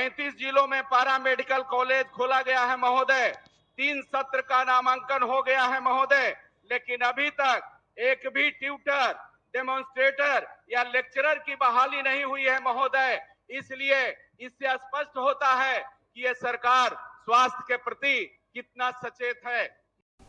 35 जिलों में पारा मेडिकल कॉलेज खोला गया है महोदय। 3 सत्र का नामांकन हो गया है महोदय, लेकिन अभी तक एक भी ट्यूटर, डेमोन्स्ट्रेटर या लेक्चरर की बहाली नहीं हुई है महोदय। इसलिए इससे स्पष्ट होता है कि ये सरकार स्वास्थ्य के प्रति कितना सचेत है।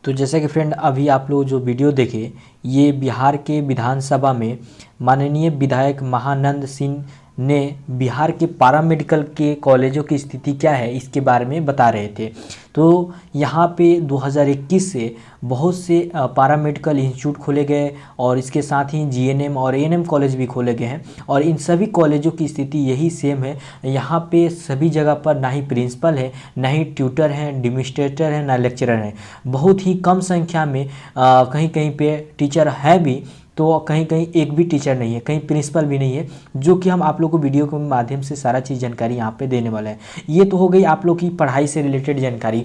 तो जैसा कि फ्रेंड अभी आप लोग जो वीडियो देखे, ये बिहार के विधानसभा में माननीय विधायक महानंद सिंह ने बिहार के पारामेडिकल के कॉलेजों की स्थिति क्या है इसके बारे में बता रहे थे। तो यहाँ पे 2021 से बहुत से पारामेडिकल इंस्टीट्यूट खोले गए और इसके साथ ही जीएनएम और एएनएम कॉलेज भी खोले गए हैं और इन सभी कॉलेजों की स्थिति यही सेम है। यहाँ पे सभी जगह पर ना ही प्रिंसिपल है, ना ही ट्यूटर हैं, एडमिनिस्ट्रेटर हैं, ना लेक्चरर हैं। बहुत ही कम संख्या में कहीं कहीं पे टीचर है भी, तो कहीं कहीं एक भी टीचर नहीं है, कहीं प्रिंसिपल भी नहीं है, जो कि हम आप लोग को वीडियो के माध्यम से सारा चीज़ जानकारी यहाँ पे देने वाला है। ये तो हो गई आप लोग की पढ़ाई से रिलेटेड जानकारी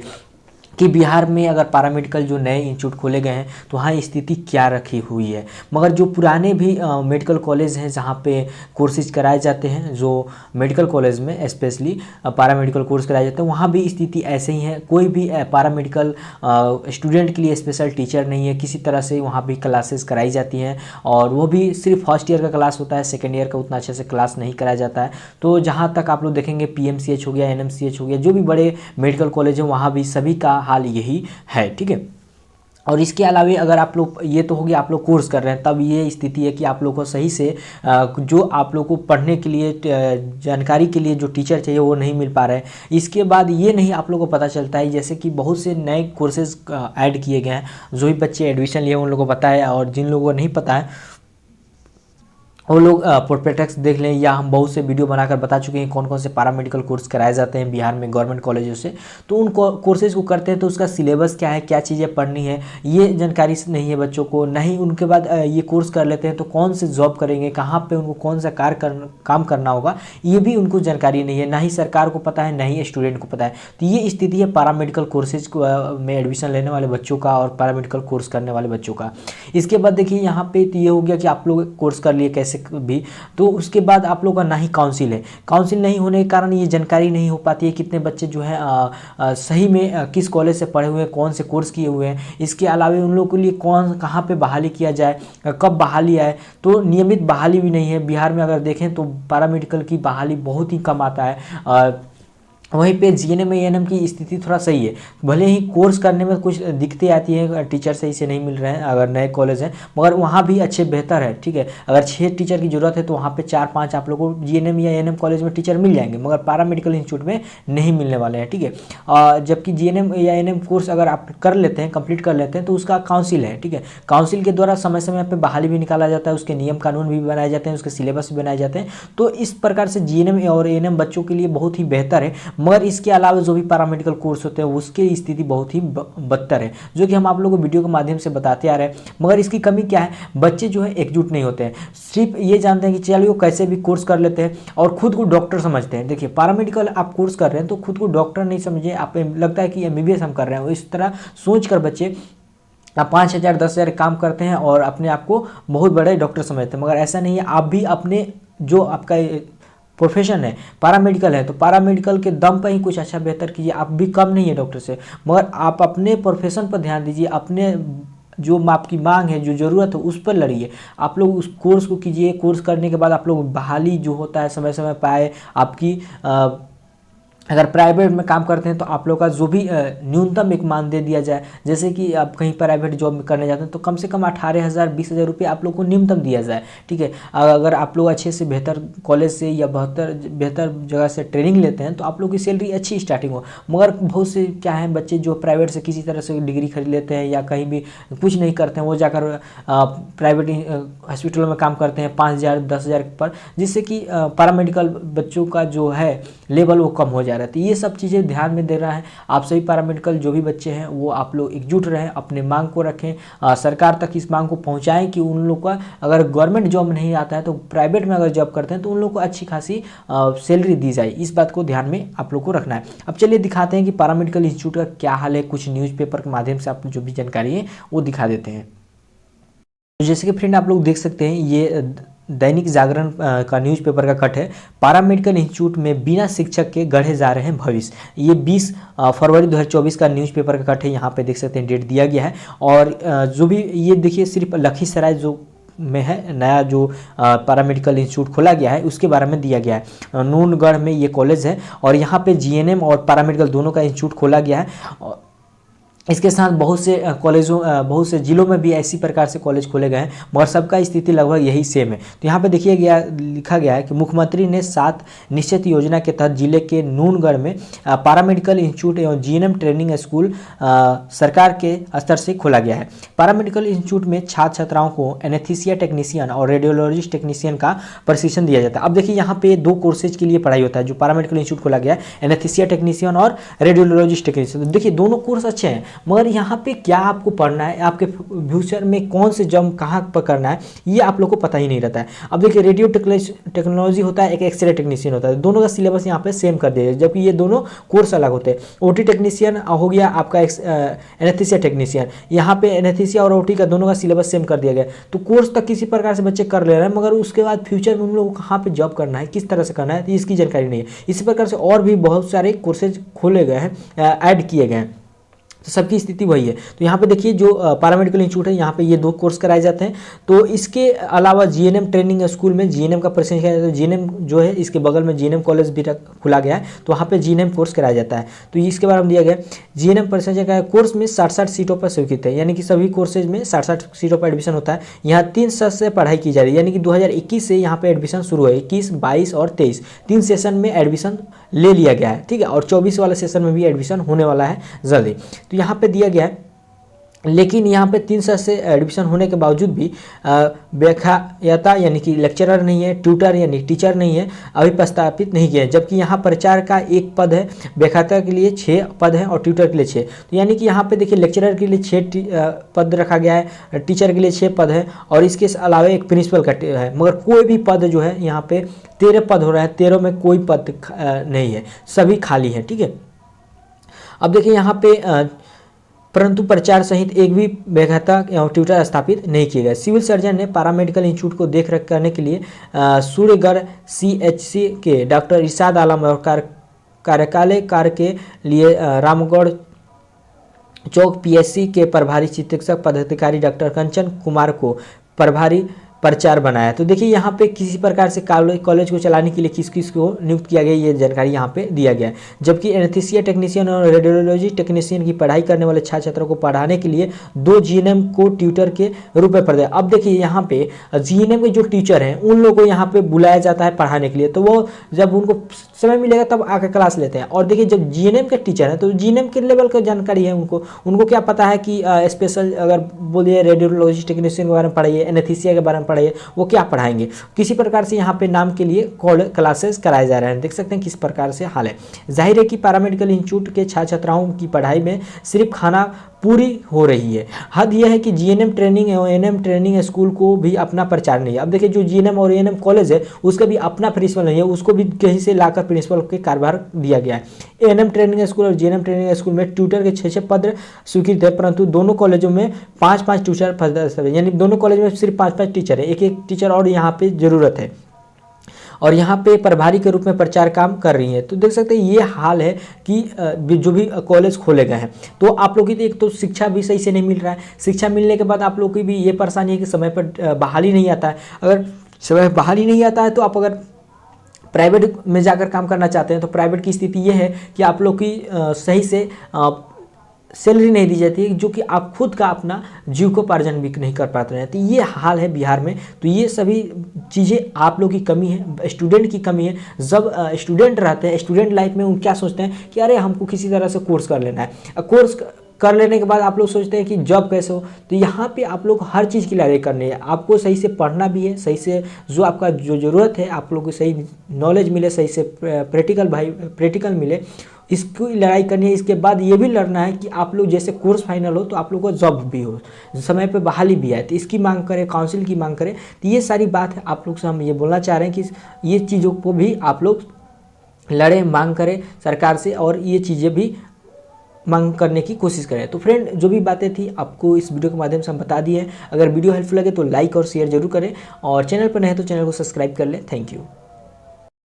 कि बिहार में अगर पारामेडिकल जो नए इंस्टीट्यूट खोले गए हैं तो वहाँ स्थिति क्या रखी हुई है। मगर जो पुराने भी मेडिकल कॉलेज हैं जहाँ पे कोर्सेज कराए जाते हैं, जो मेडिकल कॉलेज में स्पेशली पारामेडिकल कोर्स कराए जाते हैं, वहाँ भी स्थिति ऐसे ही है। कोई भी पारामेडिकल स्टूडेंट के लिए स्पेशल टीचर नहीं है, किसी तरह से वहाँ भी क्लासेस कराई जाती हैं और वो भी सिर्फ फर्स्ट ईयर का क्लास होता है, सेकेंड ईयर का उतना अच्छे से क्लास नहीं कराया जाता है। तो जहाँ तक आप लोग देखेंगे पीएमसीएच हो गया, एनएमसीएच हो गया, जो भी बड़े मेडिकल कॉलेज हैं वहाँ भी सभी का हाल यही है, ठीक है। और इसके अलावा अगर आप लोग, ये तो हो गया आप लोग कोर्स कर रहे हैं, तब ये स्थिति है कि आप लोग को सही से जो आप लोग को पढ़ने के लिए जानकारी के लिए जो टीचर चाहिए वो नहीं मिल पा रहे हैं। इसके बाद ये नहीं आप लोग को पता चलता है जैसे कि बहुत से नए कोर्सेज ऐड किए गए हैं, जो भी बच्चे एडमिशन लिए उन लोगों को पता है और जिन लोगों को नहीं पता है वो लोग प्रोस्पेक्टस देख लें, या हम बहुत से वीडियो बनाकर बता चुके हैं कौन कौन से पारामेडिकल कोर्स कराए जाते हैं बिहार में गवर्नमेंट कॉलेजों से। तो उन कोर्सेज को करते हैं तो उसका सिलेबस क्या है, क्या चीज़ें पढ़नी है, ये जानकारी नहीं है बच्चों को। नहीं उनके बाद ये कोर्स कर लेते हैं तो कौन से जॉब करेंगे, कहाँ पर उनको कौन सा काम करना होगा, ये भी उनको जानकारी नहीं है। ना ही सरकार को पता है, ना ही स्टूडेंट को पता है। तो ये स्थिति है पारामेडिकल कोर्सेज में एडमिशन लेने वाले बच्चों का और पारामेडिकल कोर्स करने वाले बच्चों का। इसके बाद देखिए यहाँ पे तो ये हो गया कि आप लोग कोर्स कर लिए कैसे भी, तो उसके बाद आप लोगों का ना ही काउंसिल है। काउंसिल नहीं होने के कारण ये जानकारी नहीं हो पाती है कितने बच्चे जो है सही में किस कॉलेज से पढ़े हुए हैं, कौन से कोर्स किए हुए हैं। इसके अलावा उन लोगों के लिए कहाँ पे बहाली किया जाए, कब बहाली आए, तो नियमित बहाली भी नहीं है बिहार में। अगर देखें तो पैरामेडिकल की बहाली बहुत ही कम आता है। वहीं पे जीएनएम एएनएम की स्थिति थोड़ा सही है, भले ही कोर्स करने में कुछ दिक्कतें आती हैं, टीचर सही से नहीं मिल रहे हैं अगर नए कॉलेज हैं, मगर वहाँ भी अच्छे बेहतर है, ठीक है। अगर 6 टीचर की ज़रूरत है तो वहाँ पे 4-5 आप लोगों को जीएनएम या एएनएम कॉलेज में टीचर मिल जाएंगे, मगर पारामेडिकल इंस्टीट्यूट में नहीं मिलने वाले हैं, ठीक है। जबकि जीएनएम या एएनएम कोर्स अगर आप कर लेते हैं, कंप्लीट कर लेते हैं, तो उसका काउंसिल है, ठीक है। काउंसिल के द्वारा समय समय पर बहाली भी निकाला जाता है, उसके नियम कानून भी बनाए जाते हैं, उसके सिलेबस भी बनाए जाते हैं। तो इस प्रकार से जीएनएम और एएनएम बच्चों के लिए बहुत ही बेहतर है। मगर इसके अलावा जो भी पैरामेडिकल कोर्स होते हैं उसकी स्थिति बहुत ही बदतर है, जो कि हम आप लोगों को वीडियो के माध्यम से बताते आ रहे हैं। मगर इसकी कमी क्या है, बच्चे जो है एकजुट नहीं होते हैं, सिर्फ ये जानते हैं कि चलिए वो कैसे भी कोर्स कर लेते हैं और खुद को डॉक्टर समझते हैं। देखिए पैरामेडिकल आप कोर्स कर रहे हैं तो खुद को डॉक्टर नहीं समझे, आप लगता है कि एमबीबीएस हम कर रहे हैं, इस तरह सोच कर बच्चे 5,000 10,000 काम करते हैं और अपने आप को बहुत बड़े डॉक्टर समझते हैं। मगर ऐसा नहीं है, आप भी अपने जो आपका प्रोफेशन है पैरामेडिकल है तो पैरामेडिकल के दम पर ही कुछ अच्छा बेहतर कीजिए। आप भी कम नहीं है डॉक्टर से, मगर आप अपने प्रोफेशन पर ध्यान दीजिए, अपने जो आपकी मांग है, जो ज़रूरत है उस पर लड़िए। आप लोग उस कोर्स को कीजिए, कोर्स करने के बाद आप लोग बहाली जो होता है समय समय पाए। आपकी अगर प्राइवेट में काम करते हैं तो आप लोग का जो भी न्यूनतम एक मान दे दिया जाए, जैसे कि आप कहीं प्राइवेट जॉब करने जाते हैं तो कम से कम 18,000 20,000 रुपये आप लोग को न्यूनतम दिया जाए, ठीक है। अगर आप लोग अच्छे से बेहतर कॉलेज से या बेहतर जगह से ट्रेनिंग लेते हैं तो आप लोग की सैलरी अच्छी स्टार्टिंग हो। मगर बहुत से क्या है बच्चे जो प्राइवेट से किसी तरह से डिग्री खरीद लेते हैं या कहीं भी कुछ नहीं करते हैं, वो जाकर प्राइवेट हॉस्पिटलों में काम करते हैं 5,000 10,000 पर, जिससे कि पैरामेडिकल बच्चों का जो है लेवल वो कम हो जाए रहती है। ये सब चीज़ें ध्यान में दे रहा है। आप सभी पैरामेडिकल जो भी बच्चे हैं वो आप लोग एकजुट रहें, अपने मांग को रखें, सरकार तक इस मांग को पहुंचाएं कि उन लोग का अगर गवर्नमेंट जॉब नहीं आता है तो प्राइवेट में अगर जॉब करते हैं तो उन लोग को अच्छी खासी सैलरी दी जाए। इस बात को ध्यान में आप लोग को रखना है। अब चलिए दिखाते हैं कि पैरामेडिकल इंस्टीट्यूट का क्या हाल है, कुछ न्यूज़पेपर के माध्यम से आप जो भी जानकारी है वो दिखा देते हैं। तो जैसे कि फ्रेंड आप लोग देख सकते हैं, ये दैनिक जागरण का न्यूज़पेपर का कट है, पैरामेडिकल इंस्टीट्यूट में बिना शिक्षक के गढ़े जा रहे हैं भविष्य। ये 20 फरवरी 2024 का न्यूज़पेपर का कट है, यहाँ पे देख सकते हैं डेट दिया गया है। और जो भी ये देखिए सिर्फ लखीसराय जो में है नया जो पैरामेडिकल इंस्टीट्यूट खोला गया है उसके बारे में दिया गया है। नूनगढ़ में ये कॉलेज है और यहाँ पे जीएनएम और पैरामेडिकल दोनों का इंस्टीट्यूट खोला गया है। इसके साथ बहुत से कॉलेजों बहुत से जिलों में भी ऐसी प्रकार से कॉलेज खोले गए हैं, मगर सबका स्थिति लगभग यही सेम है। तो यहाँ पे देखिए लिखा गया है कि मुख्यमंत्री ने 7 निश्चित योजना के तहत जिले के नूनगढ़ में पैरामेडिकल इंस्टीट्यूट एवं जीएनएम ट्रेनिंग स्कूल सरकार के स्तर से खोला गया है। पैरामेडिकल इंस्टीट्यूट में छात्र छात्राओं को एनेस्थीसिया टेक्नीशियन और रेडियोलॉजिस्ट टेक्नीशियन का प्रशिक्षण दिया जाता है। अब देखिए यहाँ पे 2 कोर्सेज के लिए पढ़ाई होता है जो पैरामेडिकल इंस्टीट्यूट खोला गया है, एनेस्थीसिया टेक्नीशियन और रेडियोलॉजिस्ट टेक्नीशियन। तो देखिए दोनों कोर्स अच्छे हैं, मगर यहाँ पे क्या आपको पढ़ना है, आपके फ्यूचर में कौन से जॉब कहाँ पर करना है, ये आप लोग को पता ही नहीं रहता है। अब देखिए रेडियो टेक्नोलॉजी होता है, एक एक्सरे टेक्नीशियन होता है, दोनों का सिलेबस यहाँ पे सेम कर दिया है, जबकि ये दोनों कोर्स अलग होते हैं। ओटी टेक्नीशियन हो गया आपका एनेस्थीसिया टेक्नीशियन, यहाँ पे एनेस्थीसिया और ओटी का दोनों का सिलेबस सेम कर दिया गया। तो कोर्स तक किसी प्रकार से बच्चे कर ले रहे हैं, मगर उसके बाद फ्यूचर में उन लोगों को कहाँ पे जॉब करना है, किस तरह से करना है, इसकी जानकारी नहीं है। इसी प्रकार से और भी बहुत सारे कोर्सेज खोले गए हैं, ऐड किए गए हैं, तो सबकी स्थिति वही है। तो यहाँ पे देखिए जो पैरामेडिकल इंस्टीट्यूट है यहाँ पे ये 2 कोर्स कराए जाते हैं। तो इसके अलावा जीएनएम ट्रेनिंग स्कूल में जीएनएम का प्रशिक्षण किया जाता है। जीएनएम जो है इसके बगल में जीएनएम कॉलेज भी खुला गया है, तो वहाँ पे जीएनएम कोर्स कराया जाता है। तो इसके बारे में दिया गया जीएनएम प्रशिक्षण का कोर्स में 60 सीटों पर स्वीकृत है, यानी कि सभी कोर्सेज में 60 सीटों पर एडमिशन होता है। यहाँ 3 सत्र से पढ़ाई की जा रही है, यानी कि 2021 से यहाँ पे एडमिशन शुरू है। 21, 22 और 23 3 सेशन में एडमिशन ले लिया गया है, ठीक है। और 24 वाले सेशन में भी एडमिशन होने वाला है जल्दी। तो यहाँ पे दिया गया है, लेकिन यहाँ पे 3 साल से एडमिशन होने के बावजूद भी व्याख्याता यानी कि लेक्चरर नहीं है, ट्यूटर यानी टीचर नहीं है, अभी प्रस्तावित नहीं किया है। जबकि यहाँ प्रचार का 1 पद है, व्याख्याता के लिए 6 पद है और ट्यूटर के लिए 6। तो यानी कि यहाँ पे देखिए लेक्चरर के लिए 6 पद रखा गया है, टीचर के लिए 6 पद है और इसके अलावा एक प्रिंसिपल का है, मगर कोई भी पद जो है यहाँ पे 13 पद हो रहा है, 13 में कोई पद नहीं है, सभी खाली है, ठीक है। अब देखिए यहाँ पे परंतु प्रचार सहित एक भी व्याख्याता या ट्यूटर स्थापित नहीं किए गए। सिविल सर्जन ने पैरामेडिकल इंस्टीट्यूट को देखरेख करने के लिए सूर्यगढ़ सीएचसी के डॉक्टर इरशाद आलम और कार्यकाल कार्य के लिए रामगढ़ चौक पीएचसी के प्रभारी चिकित्सक पदाधिकारी डॉक्टर कंचन कुमार को प्रभारी प्रचार बनाया। तो देखिए यहाँ पे किसी प्रकार से कॉलेज को चलाने के लिए किस किस को नियुक्त किया गया, ये जानकारी यहाँ पे दिया गया है। जबकि एनेस्थीसिया टेक्नीशियन और रेडियोलॉजी टेक्नीशियन की पढ़ाई करने वाले छात्र छात्रों को पढ़ाने के लिए 2 जीएनएम को ट्यूटर के रूप में पढ़ते हैं। अब देखिए यहाँ पे जीएनएम के जो टीचर हैं उन लोगों को यहाँ पे बुलाया जाता है पढ़ाने के लिए, तो वो जब उनको समय मिलेगा तब आकर क्लास लेते हैं। और देखिए जब जीएनएम के टीचर हैं तो जीएनएम के लेवल का जानकारी है उनको क्या पता है कि स्पेशल अगर बोलिए रेडियोलॉजी टेक्नीशियन के बारे में पढ़ाइए, एनेस्थीसिया के बारे में पढ़ाइए, वो क्या पढ़ाएंगे। किसी प्रकार से यहाँ पे नाम के लिए क्लासेस कराए जा रहे हैं, देख सकते हैं किस प्रकार से हाल है। जाहिर है कि पैरामेडिकल इंस्टीट्यूट के छात्र छात्राओं की पढ़ाई में सिर्फ खाना पूरी हो रही है। हद यह है कि जीएनएम ट्रेनिंग एवं एएनएम ट्रेनिंग स्कूल को भी अपना प्रचार नहीं है। अब देखिए जो जीएनएम और एएनएम कॉलेज है उसका भी अपना प्रिंसिपल नहीं है, उसको भी कहीं से लाकर प्रिंसिपल के कार्यभार दिया गया है। एएनएम ट्रेनिंग स्कूल और जीएनएम ट्रेनिंग स्कूल में ट्यूटर के 6 पद स्वीकृत है, परंतु दोनों कॉलेजों में 5-5 ट्यूटर पद है, यानी दोनों कॉलेज में सिर्फ 5-5 टीचर है, एक टीचर और यहाँ पे जरूरत है और यहाँ पे प्रभारी के रूप में प्रचार काम कर रही है। तो देख सकते हैं ये हाल है कि जो भी कॉलेज खोले गए हैं, तो आप लोग की एक तो शिक्षा भी सही से नहीं मिल रहा है। शिक्षा मिलने के बाद आप लोग की भी ये परेशानी है कि समय पर बहाली नहीं आता है। अगर समय बहाली नहीं आता है तो आप अगर प्राइवेट में जाकर काम करना चाहते हैं तो प्राइवेट की स्थिति ये है कि आप लोग की सही से सैलरी नहीं दी जाती है, जो कि आप खुद का अपना जीविकोपार्जन भी नहीं कर पाते हैं। तो ये हाल है बिहार में। तो ये सभी चीज़ें आप लोग की कमी है, स्टूडेंट की कमी है। जब स्टूडेंट रहते हैं, स्टूडेंट लाइफ में उन क्या सोचते हैं कि अरे हमको किसी तरह से कोर्स कर लेना है, कोर्स कर लेने के बाद आप लोग सोचते हैं कि जॉब कैसे हो। तो यहाँ पे आप लोग हर चीज़ की लड़ाई करनी है, आपको सही से पढ़ना भी है, सही से जो आपका जो ज़रूरत है आप लोग को सही नॉलेज मिले, सही से प्रैक्टिकल मिले, इसकी लड़ाई करनी है। इसके बाद ये भी लड़ना है कि आप लोग जैसे कोर्स फाइनल हो तो आप लोग को जॉब भी हो, समय पे बहाली भी आए, तो इसकी मांग करें, काउंसिल की मांग करें। तो ये सारी बात है आप लोग से हम ये बोलना चाह रहे हैं कि ये चीज़ों को भी आप लोग लड़ें, मांग करें सरकार से और ये चीज़ें भी मांग करने की कोशिश करें। तो फ्रेंड, जो भी बातें थी आपको इस वीडियो के माध्यम से हम बता दिए हैं। अगर वीडियो हेल्पफुल लगे तो लाइक और शेयर जरूर करें, और चैनल पर नए तो चैनल को सब्सक्राइब कर लें। Thank you.